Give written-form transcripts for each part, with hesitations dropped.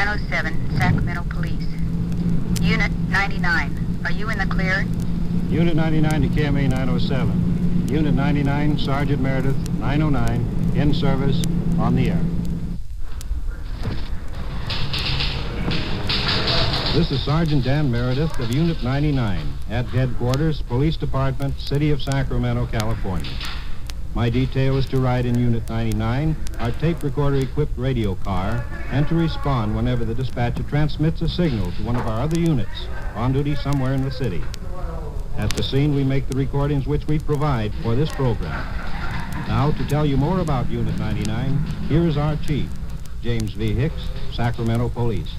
907, Sacramento Police. Unit 99, are you in the clear? Unit 99 to KMA 907. Unit 99, Sergeant Meredith, 909, in service, on the air. This is Sergeant Dan Meredith of Unit 99 at Headquarters, Police Department, City of Sacramento, California. My detail is to ride in Unit 99, our tape recorder-equipped radio car, and to respond whenever the dispatcher transmits a signal to one of our other units on duty somewhere in the city. At the scene, we make the recordings which we provide for this program. Now, to tell you more about Unit 99, here is our chief, James V. Hicks, Sacramento Police.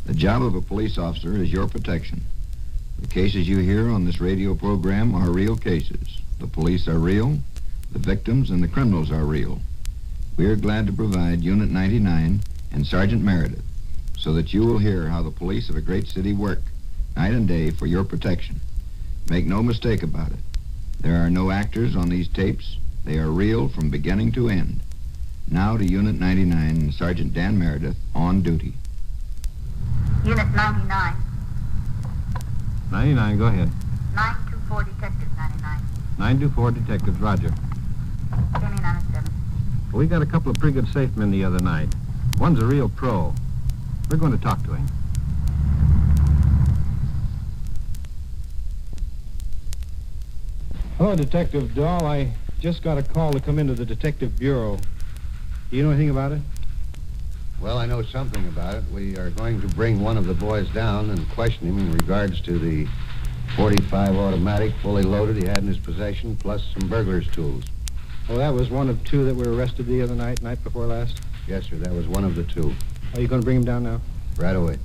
The job of a police officer is your protection. The cases you hear on this radio program are real cases. The police are real. The victims and the criminals are real. We are glad to provide Unit 99 and Sergeant Meredith so that you will hear how the police of a great city work night and day for your protection. Make no mistake about it. There are no actors on these tapes. They are real from beginning to end. Now to Unit 99 and Sergeant Dan Meredith on duty. Unit 99. 99, go ahead. 924 Detectives, 99. 924 Detectives, roger. KMA 907. Well, we got a couple of pretty good safe men the other night. One's a real pro. We're going to talk to him. Hello, Detective Daul. I just got a call to come into the Detective Bureau. Do you know anything about it? Well, I know something about it. We are going to bring one of the boys down and question him in regards to the .45 automatic, fully loaded, he had in his possession, plus some burglar's tools. Well, that was one of two that were arrested the other night before last? Yes, sir, that was one of the two. Are you going to bring him down now? Right away.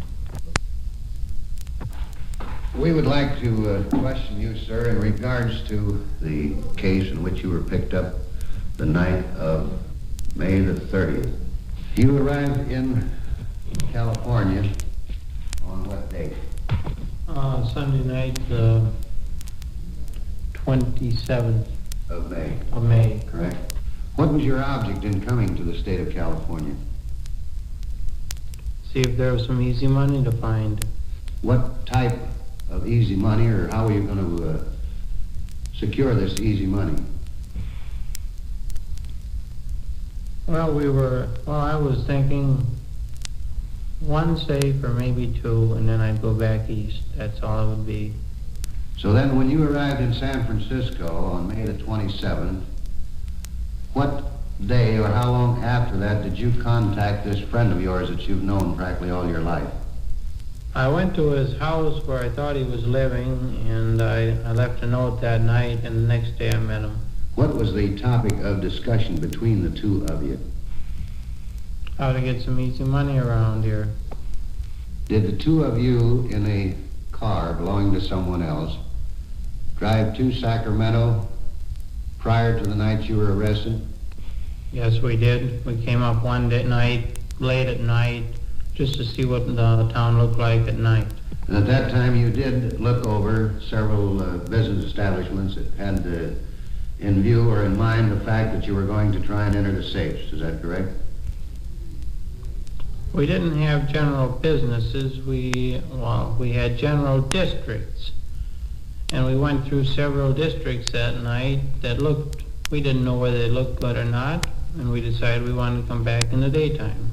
We would like to question you, sir, in regards to the case in which you were picked up the night of May the 30th. You arrived in California on what date? Sunday night, 27th Of May. of May. Correct. What was your object in coming to the state of California? See if there was some easy money to find. What type of easy money, or how are you going to secure this easy money? Well, I was thinking one safe or maybe two, and then I'd go back east. That's all it would be. So then when you arrived in San Francisco on May the 27th, what day or how long after that did you contact this friend of yours that you've known practically all your life? I went to his house where I thought he was living, and I left a note that night, and the next day I met him. What was the topic of discussion between the two of you? How to get some easy money around here. Did the two of you in a car belonging to someone else drive to Sacramento prior to the night you were arrested? Yes, we did. We came up one night, late at night, just to see what the town looked like at night. And at that time you did look over several business establishments that had in view or in mind the fact that you were going to try and enter the safes. Is that correct? We didn't have general businesses. We had general districts. And we went through several districts that night that we didn't know whether they looked good or not, and we decided we wanted to come back in the daytime.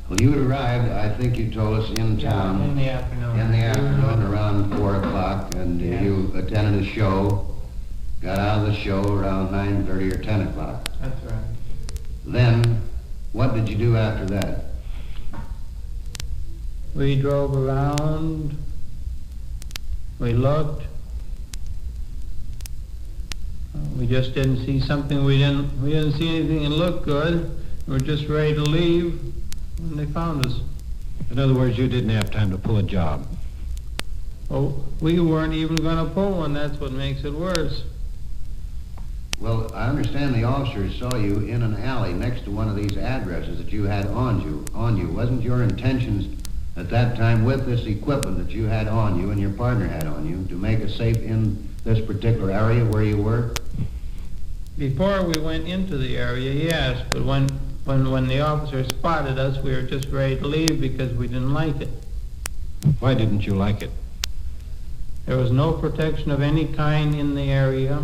Well, you arrived, I think you told us, in town. In the afternoon. In the afternoon, around 4 o'clock, and you attended a show, got out of the show around 9:30 or 10 o'clock. That's right. Then, what did you do after that? We drove around, we looked, we just didn't see something, we didn't see anything that looked good. We were just ready to leave when they found us. In other words, you didn't have time to pull a job. Oh, we weren't even going to pull one, that's what makes it worse. Well, I understand the officers saw you in an alley next to one of these addresses that you had on you. Wasn't your intentions at that time with this equipment that you had on you and your partner had on you to make a safe in this particular area where you were? Before we went into the area, yes, but when when the officer spotted us, we were just ready to leave because we didn't like it. Why didn't you like it? There was no protection of any kind in the area,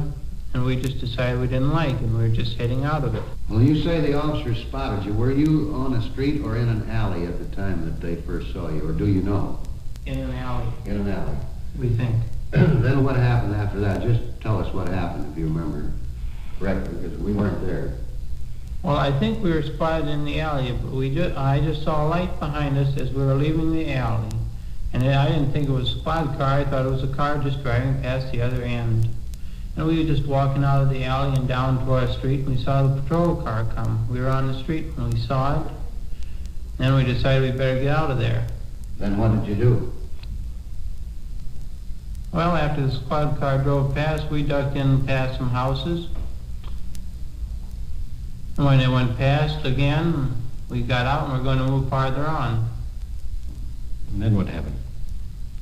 and we just decided we didn't like it, and we were just heading out of it. Well, you say the officer spotted you. Were you on a street or in an alley at the time that they first saw you, or do you know? In an alley, In an alley. we think. Then what happened after that? Just tell us what happened, if you remember correctly, because we weren't there. Well, I think we were spotted in the alley, but I just saw a light behind us as we were leaving the alley. And I didn't think it was a squad car. I thought it was a car just driving past the other end. And we were just walking out of the alley and down to our street, and we saw the patrol car come. We were on the street and we saw it. Then we decided we better get out of there. Then what did you do? Well, after the squad car drove past, we ducked in past some houses. And when it went past again, we got out and we're going to move farther on. And then what happened?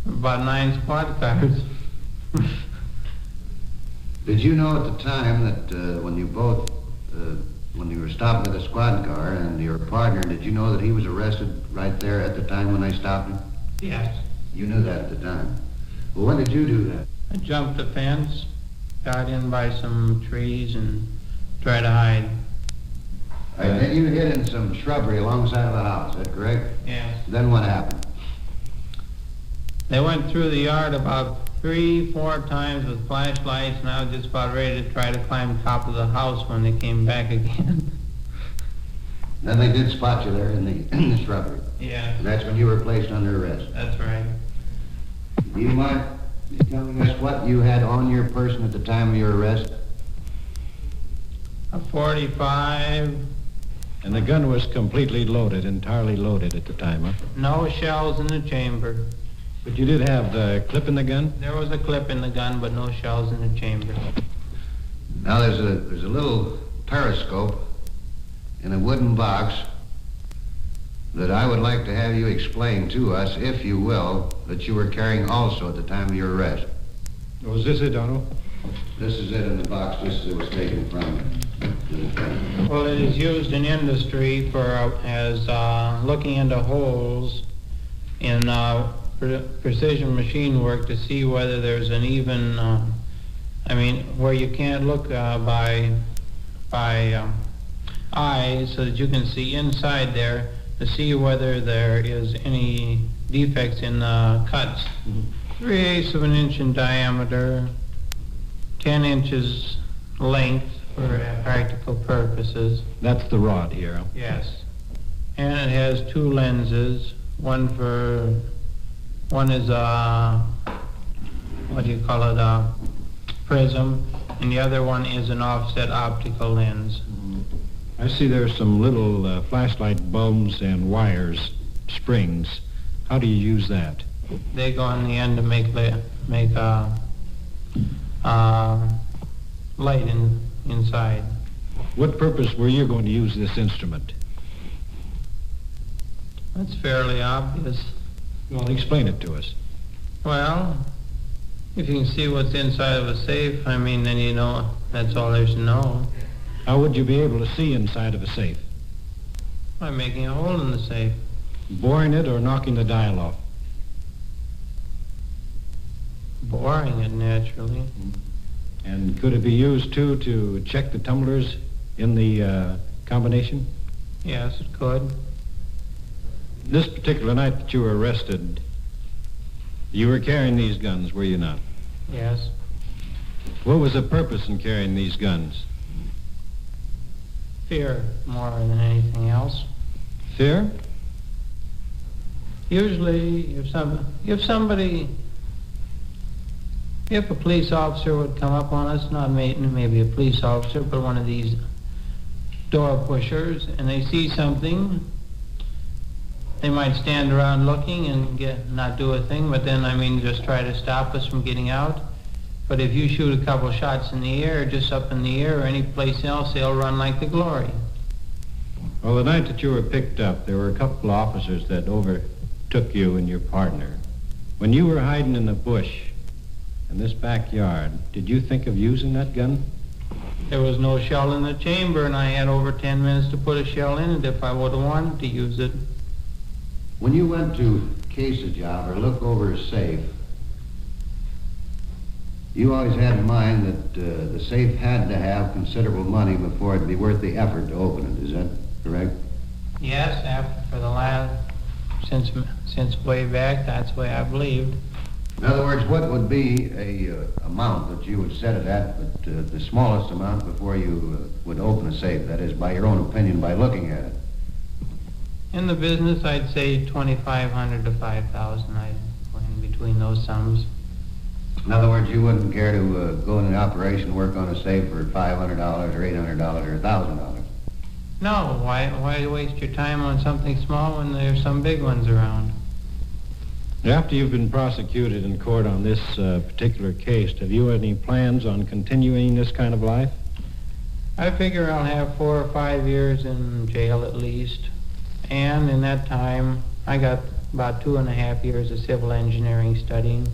About 9 squad cars. Did you know at the time that when you both, when you were stopped by the squad car and your partner, did you know that he was arrested right there at the time when they stopped him? Yes. You knew that at the time. Well, when did you do that? I jumped the fence, got in by some trees, and tried to hide. Then you hid in some shrubbery alongside of the house, is that correct? Yes. Then what happened? They went through the yard about 3-4 times with flashlights, and I was just about ready to try to climb top of the house when they came back again. Then they did spot you there in the shrubbery. Yeah, And that's when you were placed under arrest. that's right. Do you mind telling us what you had on your person at the time of your arrest? A 45, And the gun was completely loaded, entirely loaded at the time, huh? no shells in the chamber. But you did have the clip in the gun? There was a clip in the gun, but no shells in the chamber. Now there's a little periscope in a wooden box that I would like to have you explain to us, if you will, that you were carrying also at the time of your arrest. Was this it, Donald? This is it in the box, just as it was taken from you. Well, it is used in industry for as looking into holes in precision machine work to see whether there's an even, where you can't look by eyes so that you can see inside there to see whether there is any defects in cuts. 3/8 of an inch in diameter, 10 inches length for practical purposes. That's the rod here, huh? Yes. And it has 2 lenses, one is a prism, and the other one is an offset optical lens. I see there's some little flashlight bulbs and wires, springs. How do you use that? They go on the end to make light inside. What purpose were you going to use this instrument? That's fairly obvious. Well, explain it to us. Well, if you can see what's inside of a safe, then you know that's all there's to know. How would you be able to see inside of a safe? By making a hole in the safe. Boring it or knocking the dial off? Boring it, naturally. And could it be used, too, to check the tumblers in the combination? Yes, it could. This particular night that you were arrested, you were carrying these guns, were you not? Yes. What was the purpose in carrying these guns? Fear more than anything else. Fear? Usually, if a police officer would come up on us, not maybe a police officer, but one of these door pushers, and they see something, they might stand around looking and not do a thing, but then, just try to stop us from getting out. But if you shoot a couple shots in the air, just up in the air or any place else, they'll run like the glory. Well, the night that you were picked up, there were a couple of officers that overtook you and your partner. When you were hiding in the bush in this backyard, did you think of using that gun? There was no shell in the chamber, and I had over 10 minutes to put a shell in it if I would have wanted to use it. When you went to case a job or look over a safe, you always had in mind that the safe had to have considerable money before it'd be worth the effort to open it. Is that correct? Yes, since way back, that's the way I believed. In other words, what would be a amount that you would set it at, but the smallest amount before you would open a safe? That is, by your own opinion, by looking at it. In the business, I'd say $2,500 to $5,000. I'd go in between those sums. In other words, you wouldn't care to go in an operation, work on a safe for $500 or $800 or $1,000. No, why waste your time on something small when there's some big ones around? After you've been prosecuted in court on this particular case, have you any plans on continuing this kind of life? I figure I'll have 4 or 5 years in jail at least. And in that time, I got about 2.5 years of civil engineering studying.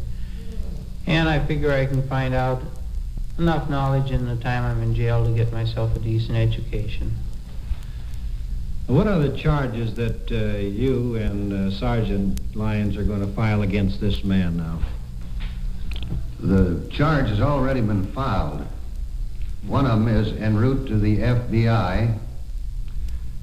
And I figure I can find out enough knowledge in the time I'm in jail to get myself a decent education. What are the charges that you and Sergeant Lyons are going to file against this man now? The charge has already been filed. One of them is en route to the FBI,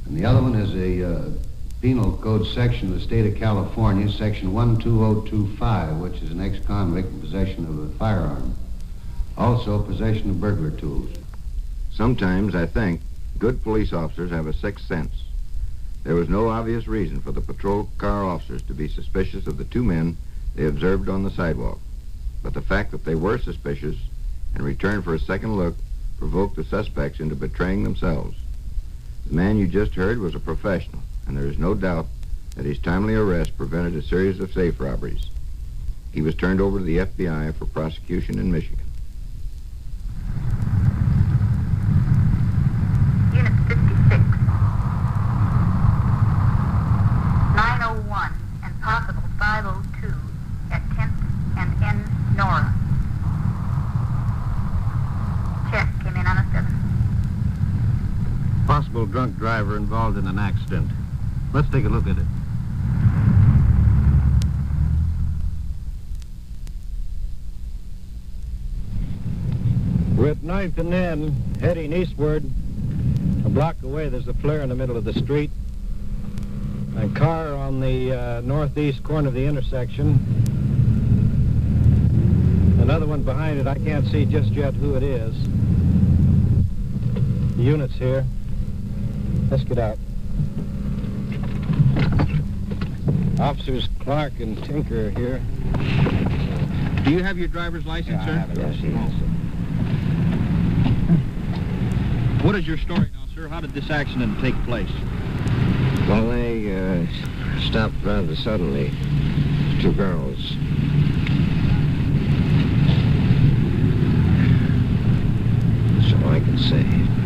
and the other one is a penal code section of the state of California, section 12025, which is an ex-convict in possession of a firearm. Also, possession of burglar tools. Sometimes, I think, good police officers have a sixth sense. There was no obvious reason for the patrol car officers to be suspicious of the two men they observed on the sidewalk. But the fact that they were suspicious and returned for a second look provoked the suspects into betraying themselves. The man you just heard was a professional, and there is no doubt that his timely arrest prevented a series of safe robberies. He was turned over to the FBI for prosecution in Michigan. Unit 56. 901 and possible 502 at 10th and N Nora. Check came in on a 7. Possible drunk driver involved in an accident. Let's take a look at it. We're at 9th and N, heading eastward. A block away, there's a flare in the middle of the street. A car on the northeast corner of the intersection. Another one behind it. I can't see just yet who it is. The unit's here. Let's get out. Officers Clark and Tinker are here. Do you have your driver's license, sir? I have it. Yes, yes. What is your story now, sir? How did this accident take place? Well, they stopped rather suddenly. Two girls. That's all I can say.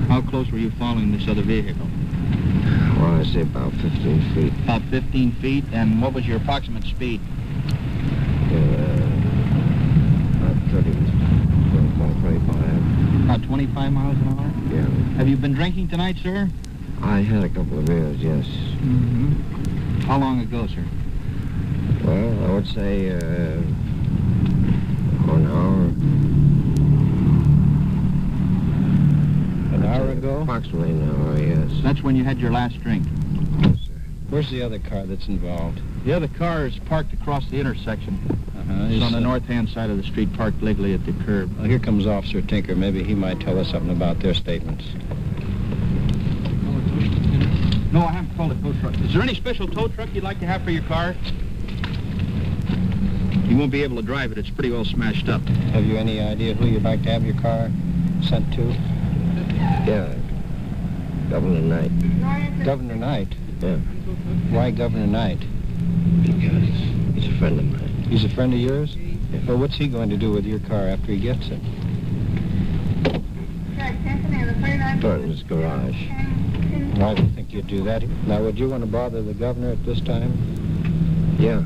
How close were you following this other vehicle? Well, I say about 15 feet. About 15 feet, and what was your approximate speed? About 25. About 25 miles an hour? Yeah. Have you been drinking tonight, sir? I had a couple of beers, yes. Mm-hmm. How long ago, sir? Well, I would say an hour. An hour ago? Approximately an hour, yes. That's when you had your last drink. Yes, sir. Where's the other car that's involved? The other car is parked across the intersection. It's on the north-hand side of the street, parked legally at the curb. Well, here comes Officer Tinker. Maybe he might tell us something about their statements. No, I haven't called a tow truck. Is there any special tow truck you'd like to have for your car? You won't be able to drive it. It's pretty well smashed up. Have you any idea who you'd like to have your car sent to? Yeah. Governor Knight. Governor Knight? Yeah. Why Governor Knight? Because he's a friend of mine. He's a friend of yours? Yeah. Well, what's he going to do with your car after he gets it? Put it in his garage. I don't think you'd do that. Now, would you want to bother the governor at this time? Yeah.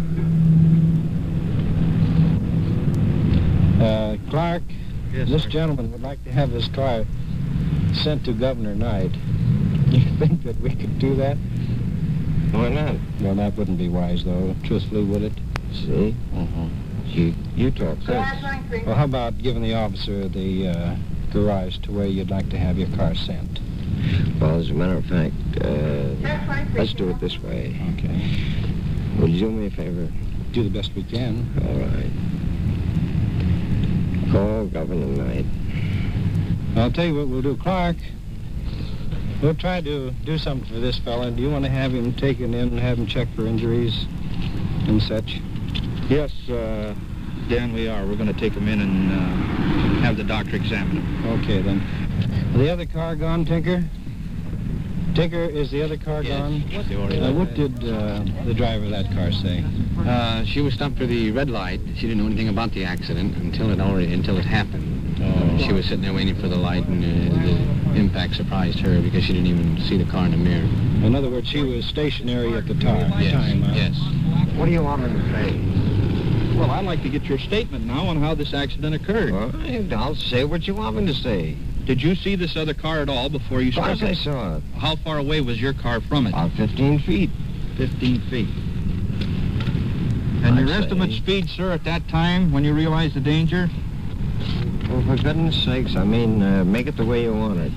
Clark, Yes, this sir. gentleman would like to have his car sent to Governor Knight. You think that we could do that? Why not? Well, that wouldn't be wise, though, truthfully, would it? See? You talk first. Well, how about giving the officer the garage to where you'd like to have your car sent? Well, as a matter of fact, let's do it this way. Okay. Will you do me a favor? Do the best we can. All right. Call Governor Knight. I'll tell you what we'll do, Clark. We'll try to do something for this fella. Do you want to have him taken in and have him checked for injuries and such? Yes, Dan, we are. We're going to take him in and have the doctor examine him. Okay, then. The other car gone, Tinker? Tinker, is the other car gone? What did the driver of that car say? She was stopped for the red light. She didn't know anything about the accident until it happened. She was sitting there waiting for the light, and the impact surprised her because she didn't even see the car in the mirror. In other words, she was stationary at the time. Yes. What do you want me to say? Well, I'd like to get your statement now on how this accident occurred. Well, I'll say what you want me to say. Did you see this other car at all before you Of struck course I it? saw it. How far away was your car from it? About 15 feet. 15 feet. And your I'd estimate say. speed, sir, at that time when you realized the danger? Well, for goodness sakes, I mean, make it the way you want it.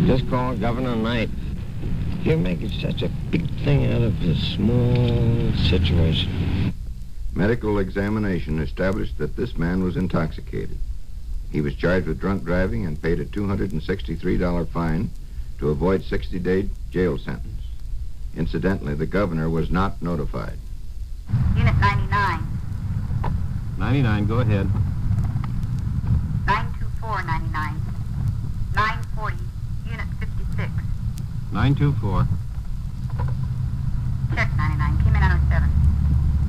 Just call Governor Knight. You're making such a big thing out of a small situation. Medical examination established that this man was intoxicated. He was charged with drunk driving and paid a $263 fine to avoid 60-day jail sentence. Incidentally, the governor was not notified. Unit 99. 99, go ahead. 92499. 940. Unit 56. 924. Check 99. Came in on 07.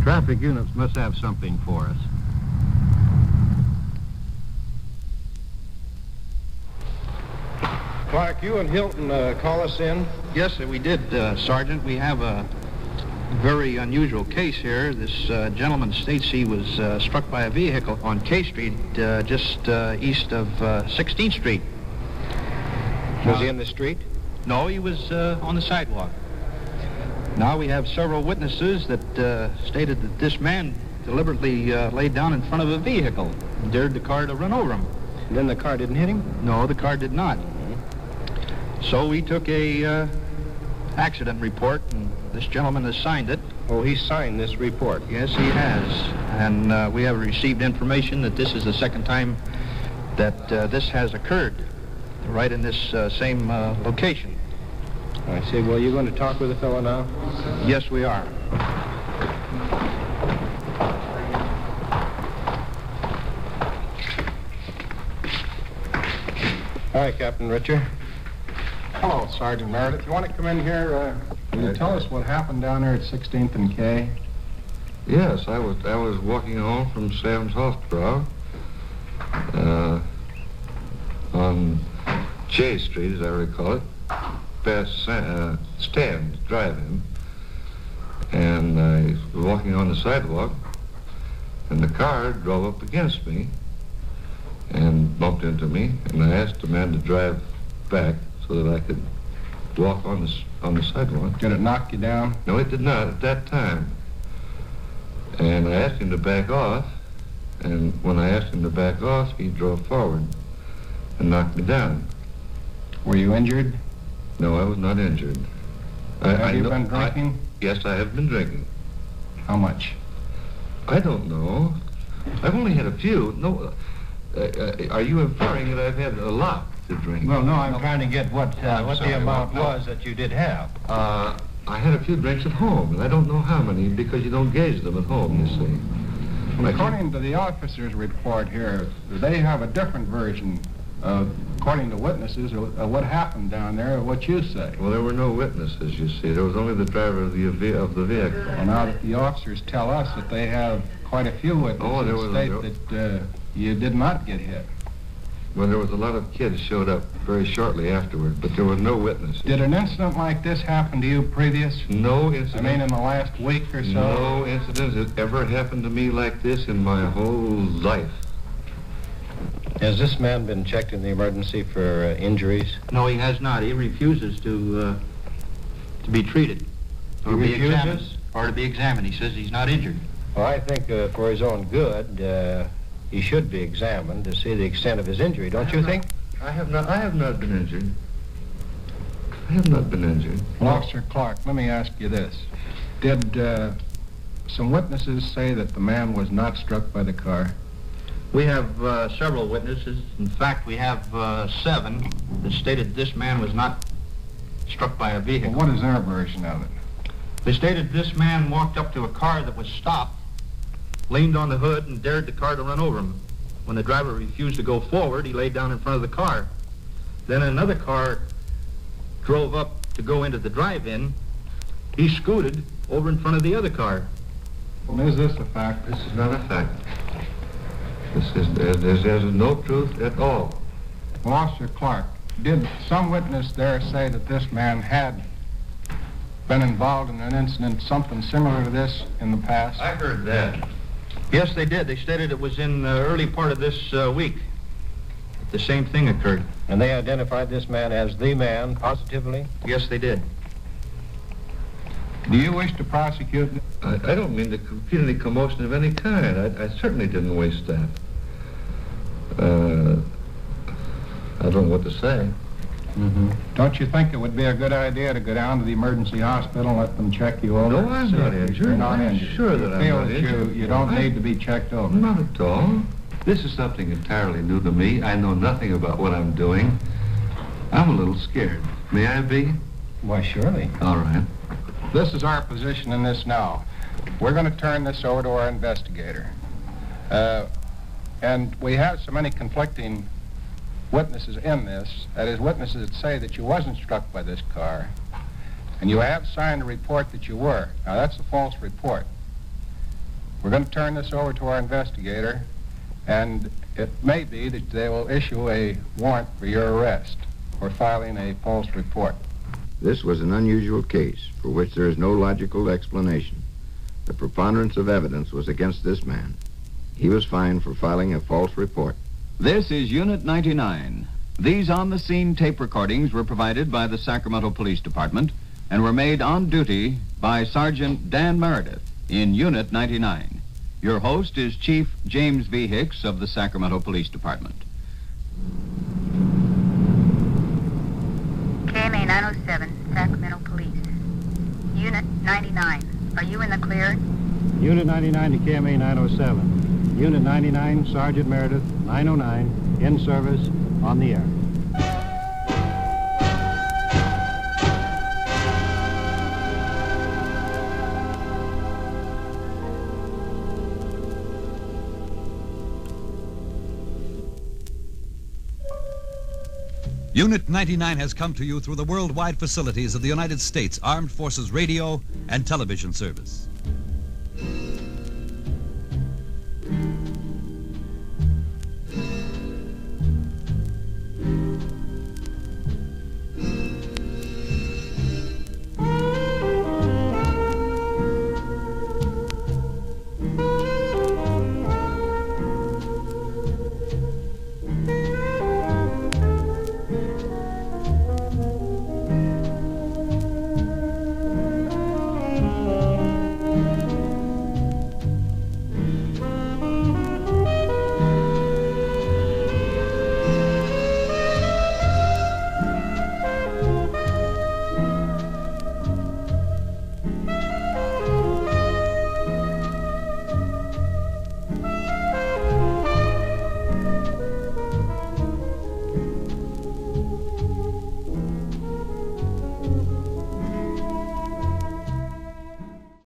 Traffic units must have something for us. Clark, you and Hilton call us in? Yes, we did, Sergeant. We have a very unusual case here. This gentleman states he was struck by a vehicle on K Street, just east of 16th Street. Was he in the street? No, he was on the sidewalk. Now we have several witnesses that stated that this man deliberately laid down in front of a vehicle and dared the car to run over him. And then the car didn't hit him? No, the car did not. So we took a accident report, and this gentleman has signed it. Oh, he signed this report. Yes, he has. And we have received information that this is the second time that this has occurred, right in this same location. I see. Well, you going to talk with the fellow now? Yes, we are. Hi, Captain Richard. Hello, Sergeant Meredith. You want to come in here? Will you tell us what happened down there at 16th and K? Yes, I was walking home from Sam's Hospital on J Street, as I recall it, past Stan's driving, and I was walking on the sidewalk, and the car drove up against me and bumped into me, and I asked the man to drive back so that I could walk on the sidewalk. Did it knock you down? No, it did not at that time. And I asked him to back off, and when I asked him to back off, he drove forward and knocked me down. Were you injured? No, I was not injured. Have you been drinking? Yes, I have been drinking. How much? I don't know. I've only had a few. No, are you inferring that I've had a lot to drink? Well, no, I'm trying to get what sorry, the amount no. was that you did have. I had a few drinks at home, and I don't know how many because you don't gauge them at home, you see. According to the officer's report here, they have a different version, according to witnesses, of what happened down there, what you say. Well, there were no witnesses, you see. There was only the driver of the vehicle. Well, now that the officers tell us that they have quite a few witnesses state that you did not get hit. Well, there was a lot of kids showed up very shortly afterward, but there were no witnesses. Did an incident like this happen to you previous? No incident. I mean, in the last week or so? No incident has ever happened to me like this in my whole life. Has this man been checked in the emergency for injuries? No, he has not. He refuses to be treated or He be examined. refuses? Or to be examined. He says he's not injured. Well, I think for his own good, he should be examined to see the extent of his injury, don't you think? I have not been injured. I have not been injured. Well, Officer Clark, let me ask you this. Did some witnesses say that the man was not struck by the car? We have several witnesses. In fact, we have 7 that stated this man was not struck by a vehicle. Well, what is their version of it? They stated this man walked up to a car that was stopped, leaned on the hood, and dared the car to run over him. When the driver refused to go forward, he laid down in front of the car. Then another car drove up to go into the drive-in. He scooted over in front of the other car. Well, is this a fact? This is not a fact. There's no truth at all. Well, Officer Clark, did some witness there say that this man had been involved in an incident, something similar to this in the past? I heard that. Yes, they did. They stated it was in the early part of this week that the same thing occurred. And they identified this man as the man, positively? Yes, they did. Do you wish to prosecute? I don't mean to create any commotion of any kind. I certainly didn't waste that. I don't know what to say. Mm-hmm. Don't you think it would be a good idea to go down to the emergency hospital and let them check you over? No, I'm See not if injured. You're not I'm injured. sure that You I'm feel not that injured. You don't need to be checked over. Not at all. This is something entirely new to me. I know nothing about what I'm doing. I'm a little scared. May I be? Why, surely. All right. This is our position in this now. We're going to turn this over to our investigator. And we have so many conflicting witnesses in this, that is, witnesses that say that you wasn't struck by this car, and you have signed a report that you were. Now, that's a false report. We're going to turn this over to our investigator, and it may be that they will issue a warrant for your arrest for filing a false report. This was an unusual case for which there is no logical explanation. The preponderance of evidence was against this man. He was fined for filing a false report. This is Unit 99. These on-the-scene tape recordings were provided by the Sacramento Police Department and were made on duty by Sergeant Dan Meredith in Unit 99. Your host is Chief James V. Hicks of the Sacramento Police Department. KMA 907, Sacramento Police. Unit 99. Are you in the clear? Unit 99 to KMA 907. Unit 99, Sergeant Meredith, 909, in service, on the air. Unit 99 has come to you through the worldwide facilities of the United States Armed Forces Radio and Television Service.